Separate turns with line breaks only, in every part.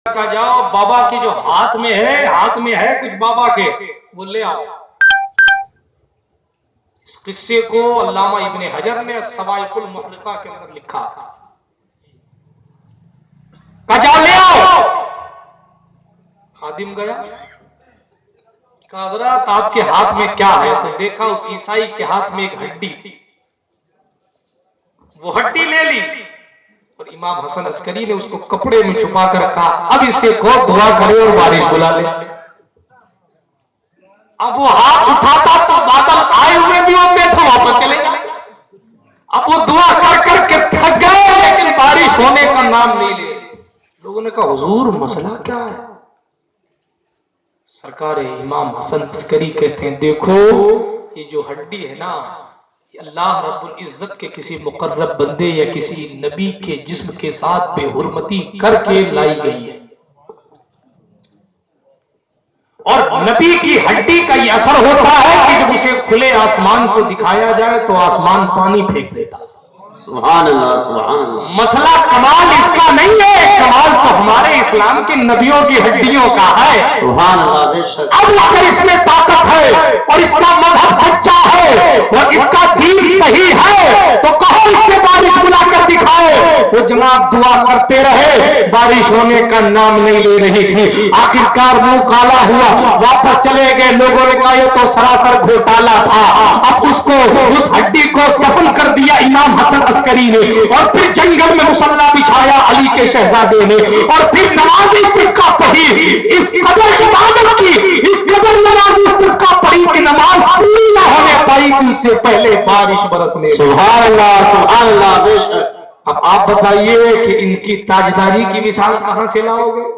کا جاؤ بابا کی جو ہاتھ میں ہے کچھ بابا کے وہ لے آؤ. اس قصے کو علامہ ابن حجر نے الصواعق المحرقہ کے اندر لکھا. جاؤ لے آؤ. خادم گیا، کہا حضرات آپ کے ہاتھ میں کیا ہے؟ تو دیکھا اس عیسائی کے ہاتھ میں ایک ہڈی تھی. وہ ہڈی لے لی اور امام حسن عسکری نے اس کو کپڑے میں چھپا کر رکھا. اب اس سے کو دعا کرے اور بارش بلا لے. اب وہ ہاتھ اٹھاتا تو بادل آئے ہوئے بھی ہوتے تھے واپس چلے جائے. اب وہ دعا کر کر کے تھک گئے لیکن بارش ہونے کا نام نہیں لے. لوگوں نے کہا حضور مسئلہ کیا ہے؟ سرکار امام حسن عسکری کہتے ہیں دیکھو یہ جو ہڈی ہے نا یہ اللہ رب العزت کے کسی مقرب بندے یا کسی نبی کے جسم کے ساتھ بے حرمتی کر کے لائی گئی ہے. اور نبی کی ہڈی کا یہ اثر ہوتا ہے کہ جب اسے کھلے آسمان کو دکھایا جائے تو آسمان پانی پھینک دیتا.
سبحان اللہ سبحان اللہ.
مسئلہ کمال اس کا نہیں ہے، کمال تو ہمارے اسلام کے نبیوں کی ہڈیوں کا ہے.
سبحان اللہ بے شک.
اب اگر اس میں طاقت ہے اور اس کا مذہب سچا ہے اور اس کا دین صحیح ہے تو کہو اس سے بارش بلا کر دکھائے. وہ جناب دعا کرتے رہے، بارش ہونے کا نام نہیں لے رہی تھی. آخرکار منہ کالا ہوا، واپس چلے گئے. لوگوں نے کہا یہ تو سراسر گھوٹالا تھا. اب اس کو اس ہڈی کو دفن کر دیا امام حسن عسکری نے اور پھر جنگل میں مصلی بچھایا علی کے شہزادے نے اور پھر نمازی فرقہ پڑھی. اس قدر عبادت کی، اس قدر نمازی فرقہ پڑھی کہ نماز پوری نہ ہونے پائی کہ اس سے پہلے بارش برسنے.
سبحان اللہ سبحان اللہ بے شک.
اب آپ بتائیے کہ ان کی تاجداری کی مثال کہاں سے لاؤ گے؟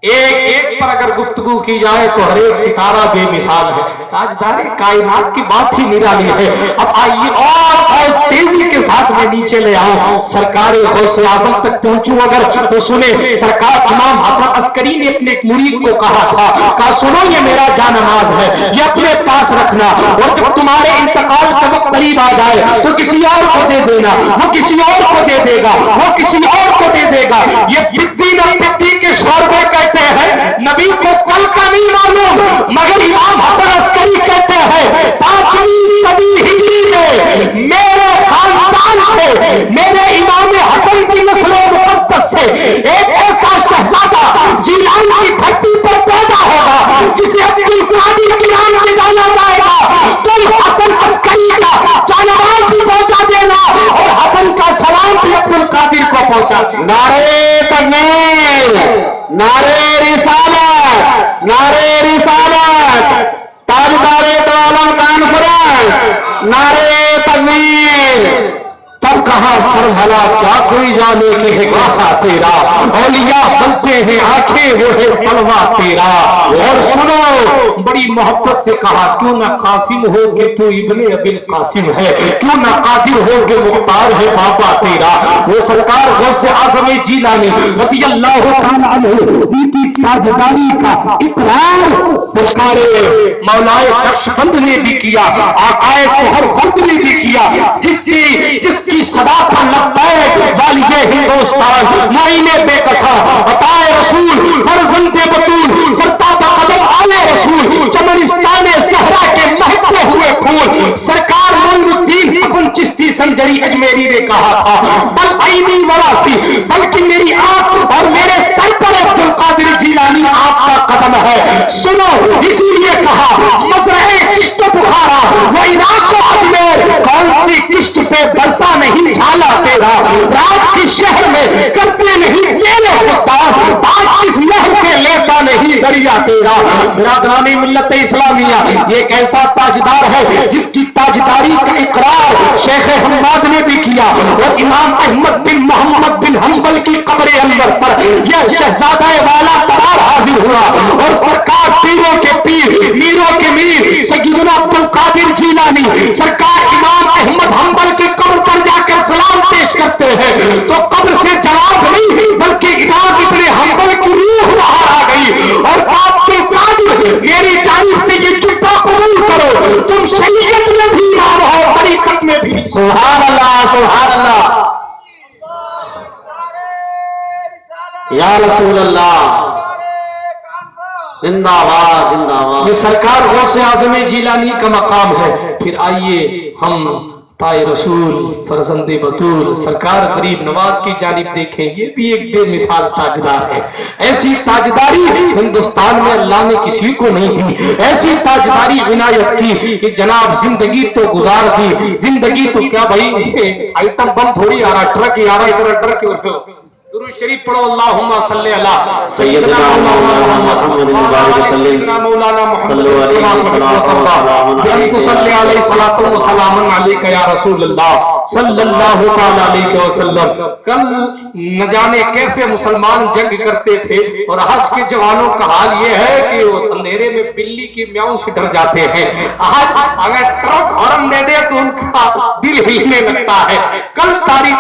ایک ایک پر اگر گفتگو کی جائے تو ہر ایک ستارہ بے مثال ہے. تاجداری کائنات کی بات ہی نرالی ہے. اب آئیے اور تیزی کے ساتھ میں نیچے لے آؤں، سرکار غوث اعظم تک پہنچوں اگر تو سنے. سرکار امام حسن عسکری نے اپنے ایک مرید کو کہا تھا، کہا سنو یہ میرا جانماز ہے، یہ اپنے پاس رکھنا اور جب تمہارے انتقال کا وقت قریب آ جائے تو کسی اور کو دے دینا. وہ کسی اور کو دے دے گا، وہ کسی اور کو دے دے گا. یہ پتی نہ پتی کے شوربے کہتے ہیں. نبی کو کل کا نہیں معلوم مگر امام حسن عسکری کہتے ہیں 5ویں صدی ہجری میں میرے خاندان سے، میرے امام حسن کی نسل مقدس سے ایک ایسا شہزادہ جیلان کی دھرتی پر پیدا ہوگا جسے عبد القادر کے نام سے جانا جائے گا. تم حسن عسکری کا جانواز بھی پہنچا دینا اور حسن کا سلام بھی عبد القادر کو پہنچا دینا.
نعرے تکبیر، نعرے رسالت، نعرے رسالت، تاجدار دو عالم کانفرنس، نعرے تکبیر. تب کہاں سر بھلا کیا کوئی جانے کہ ہے کیسا تیرا، اولیاء بنتے ہیں آنکھیں وہ ہے پلوا تیرا. اور سنو بڑی محبت سے کہا کیوں نہ قاسم ہو کہ تو ابن ابی القاسم ہے، کیوں نہ قادر ہو کہ مختار ہے بابا تیرا. وہ سرکار غوث اعظم جیلانی رضی اللہ تعالی عنہ کی تاجداری کا اقرار سرکار مولائے نقشبند نے بھی کیا، آقائے سہر بند نے بھی کیا. جس کی صدا کا لبیک والد ہندوستان معین بے کسا عطائے رسول فرزند بطول سرتاب قدم آلے رسول چمنستان صحرا کے مہکتے ہوئے پھول. سرکار معین الدین حسن چشتی سنجری اجمیری نے کہا تھا بل عینی وراثی، بلکہ میری آنکھ اور میرے سر پر عبد القادر جیلانی آپ کا قدم ہے. سنو اسی لیے کہا مزرعے کشت بخارا وہ عراق و اجمیر، کون سی کشت پہ برسا نہیں جھالا تیرا، رات کی شہر میں کرتے نہیں تیرے خوددار، آج کس لہر سے لیتا نہیں دریا تیرا. برادرانی ملت اسلامیہ یہ ایک ایسا تاجدار ہے جس کی تاجداری کا اقرار شیخ حماد نے بھی کیا اور امام احمد بن محمد بن حنبل کی قبر انور پر یہ شہزادہ والا تبار حاضر ہوا اور سرکار پیروں کے پیر میروں کے میر سیدنا عبد القادر جیلانی سرکار امام احمد حنبل کی قبر پر جا کر سلام پیش کرتے ہیں تو قبر سے جواب نہیں بلکہ امام ابن حنبل کی روح باہر آ گئی اور عبد القادر میری جانب سے یہ چٹا قبول کرو، تم شریعت میں بھی ایمان ہو طریقت میں بھی. سبحان اللہ سبحان اللہ. یا رسول اللہ زندہ باد زندہ باد.
یہ سرکار غوث اعظم جیلانی کا مقام ہے. پھر آئیے ہم پائے رسول فرزند بطول سرکار غریب نواز کی جانب دیکھیں. یہ بھی ایک بے مثال تاجدار ہے. ایسی تاجداری ہندوستان میں اللہ نے کسی کو نہیں دی. ایسی تاجداری عنایت کی کہ جناب زندگی تو گزار دی. زندگی تو کیا بھائی آئٹم بم تھوڑی آ رہا, ٹرک ہی آ رہا, ادھر ڈر کے درود شریف پڑھو. اللہم صلی علی
سیدنا محمد
سیدنا مولانا محمد صلی علیہ الصلوۃ والسلام علیک یا رسول اللہ صلی اللہ علیہ وسلم. کل نہ جانے کیسے مسلمان جنگ کرتے تھے اور آج کے جوانوں کا حال یہ ہے کہ وہ اندھیرے میں بلی کی میاؤں سے ڈر جاتے ہیں. آج اگر ٹرک ہارن دے دے تو ان کا دل ہلنے لگتا ہے. کل تاریخ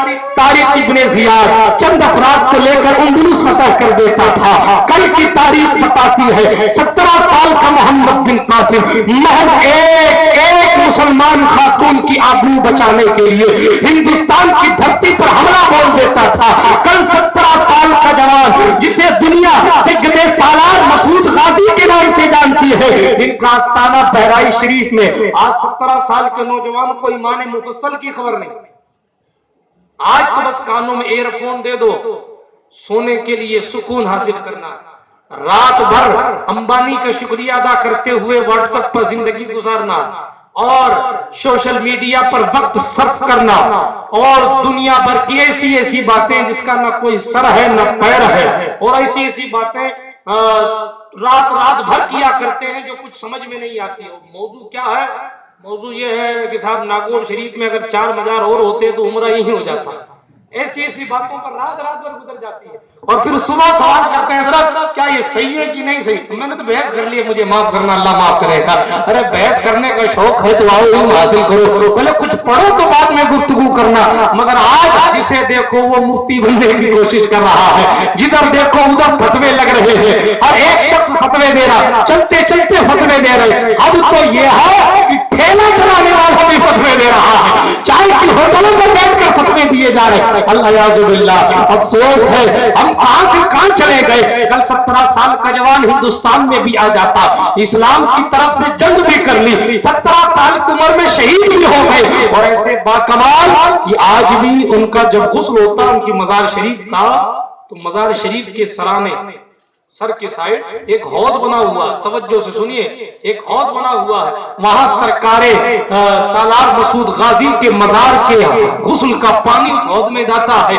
ابن زیاد چند افراد کو لے کر اندلس فتح کر دیتا تھا. کل کی تاریخ بتاتی ہے 17 سال کا محمد بن قاسم محض ایک مسلمان خاتون کی آبرو بچانے کے لیے ہندوستان کی دھرتی پر حملہ بول دیتا تھا. کل 17 سال کا جوان جسے دنیا سگد سالار مسعود غازی کے نام سے جانتی ہے, ان کا آستانہ بہرائچ شریف میں آج 17 سال کے نوجوان کو ایمان مفصل کی خبر نہیں. آج تو بس کانوں میں ایئر فون دے دو, سونے کے لیے سکون حاصل کرنا, رات بھر امبانی کا شکریہ ادا کرتے ہوئے واٹس ایپ پر زندگی گزارنا اور سوشل میڈیا پر وقت صرف کرنا اور دنیا بھر کی ایسی باتیں جس کا نہ کوئی سر ہے نہ پیر ہے, اور ایسی باتیں رات بھر کیا کرتے ہیں جو کچھ سمجھ میں نہیں آتی. موضوع کیا ہے؟ موضوع یہ ہے کہ صاحب ناگور شریف میں اگر 4 مزار اور ہوتے تو عمرہ یہی ہو جاتا. ایسی باتوں پر رات بھر گزر جاتی ہے اور پھر صبح سوال کرتے ہیں حضرت کیا یہ صحیح ہے کہ نہیں صحیح. میں نے تو بحث کر لی, مجھے معاف کرنا, اللہ معاف کرے گا. ارے بحث کرنے کا شوق ہے تو آؤ علم حاصل کرو, پہلے کچھ پڑھو تو بعد میں گفتگو کرنا. مگر آج جسے دیکھو وہ مفتی بننے کی کوشش کر رہا ہے, جدھر دیکھو ادھر فتوے لگ رہے ہیں, اور ایک شخص فتوے دے رہا, چلتے فتوے دے رہے. اب تو یہ ہے کہ ٹھیلا چلانے والا بھی فتوے دے رہا ہے, چائے کی ہوٹلوں میں بیٹھ کر فتوے دیے جا رہے ہیں. اللہ یعوذ باللہ. افسوس ہے ہم کہاں چلے گئے. کل 17 سال کا جوان ہندوستان میں بھی آ جاتا, اسلام کی طرف سے جنگ بھی کر لی, 17 سال کی عمر میں شہید بھی ہو گئے, اور ایسے باکمال کہ آج بھی ان کا جب غسل ہوتا ان کی مزار شریف کا, تو مزار شریف کے سرانے سر کے سائڈ ایک حوض بنا ہوا, توجہ سے سنیے, ایک حوض بنا ہوا ہے. وہاں سرکار سالار مسعود غازی کے مزار کے غسل کا پانی حوض میں جاتا ہے.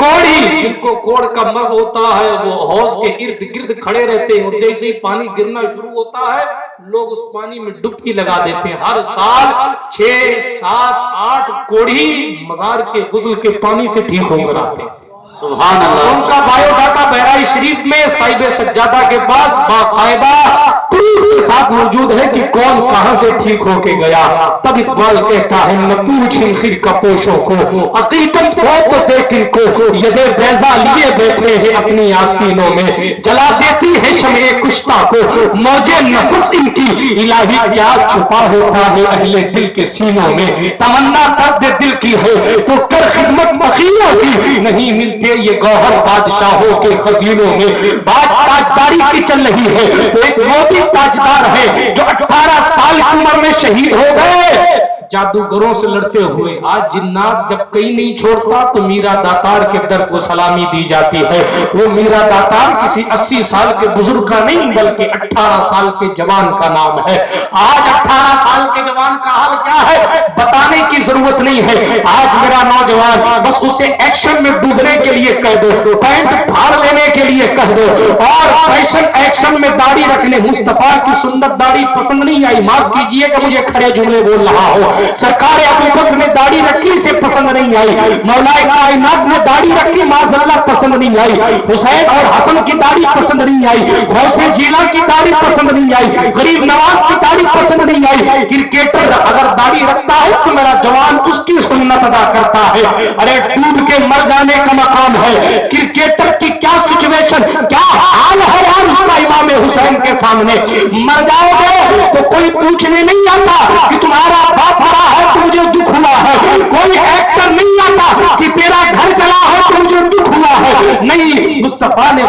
کوڑی جن کو کوڑ کا مرض ہوتا ہے وہ حوض کے ارد گرد کھڑے رہتے ہیں, اور جیسے ہی پانی گرنا شروع ہوتا ہے لوگ اس پانی میں ڈبکی لگا دیتے ہیں. ہر سال 6, 7, 8 کوڑی مزار کے غسل کے پانی سے ٹھیک ہو کر آتے ہیں. سبحان اللہ. ان کا بایو ڈاٹا بہرائچ شریف میں صاحب سجادہ کے پاس باقاعدہ کے ساتھ موجود ہے کہ کون کہاں سے ٹھیک ہو کے گیا. تب اقبال کہتا ہے نہ پوچھیں خیر کا پوشوں کو, حقیقت ہو تو دیکھ ان کو, یدے بیضا لیے بیٹھے ہیں اپنی آستینوں میں, جلا دیتی ہے شمع کشتہ کو موجے نفس ان کی, الہی کیا چھپا ہوتا ہے اہل دل کے سینوں میں, تمنا درد دل کی ہے تو کر خدمت بخیلوں کی, نہیں ملتے یہ گوہر بادشاہوں کے خزینوں میں. تاجداری کی چل رہی ہے تو ایک وہ بھی تاجدار ہے جو 18 سال کی عمر میں شہید ہو گئے جادوگروں سے لڑتے ہوئے. آج جنات جب کہیں نہیں چھوڑتا تو میرا داتار کے در کو سلامی دی جاتی ہے. وہ میرا داتار کسی 80 سال کے بزرگ کا نہیں بلکہ 18 سال کے جوان کا نام ہے. آج 18 سال کے جوان کا حال کیا ہے بتانے کی ضرورت نہیں ہے. آج میرا نوجوان بس اسے ایکشن میں ڈوبنے کے لیے کہہ دو, پینٹ پھاڑ لینے کے لیے کہہ دو, اور فیشن ایکشن میں داڑھی رکھنے. مصطفیٰ کی سنت داڑھی پسند نہیں آئی, معاف کیجئے کہ مجھے کھڑے جملے بول رہا ہو. سرکار ابو بکر نے داڑھی رکھی سے پسند نہیں آئی, مولا کائنات نے داڑھی رکھی معاذ اللہ پسند نہیں آئی, حسین اور حسن کی داڑھی پسند نہیں آئی, غوث جیلان کی داڑھی پسند نہیں آئی, غریب نواز کی داڑھی پسند نہیں آئی. کرکٹر اگر داڑھی رکھتا ہے تو میرا جوان اس کی سنت ادا کرتا ہے. ارے ڈوب کے مر جانے کا مقام ہے. کرکٹر کی کیا سچویشن, کیا حال ہے یار اس کا امام حسین کے سامنے. مر جاؤ گے تو کوئی پوچھنے نہیں آتا کہ تمہارا باپ ہرا ہے تو مجھے دکھ ہوا ہے, کوئی ایکٹر نہیں آتا کہ تیرا گھر چلا ہے تو مجھے دکھ ہوا ہے. ہے. نہیں, مصطفیٰ نے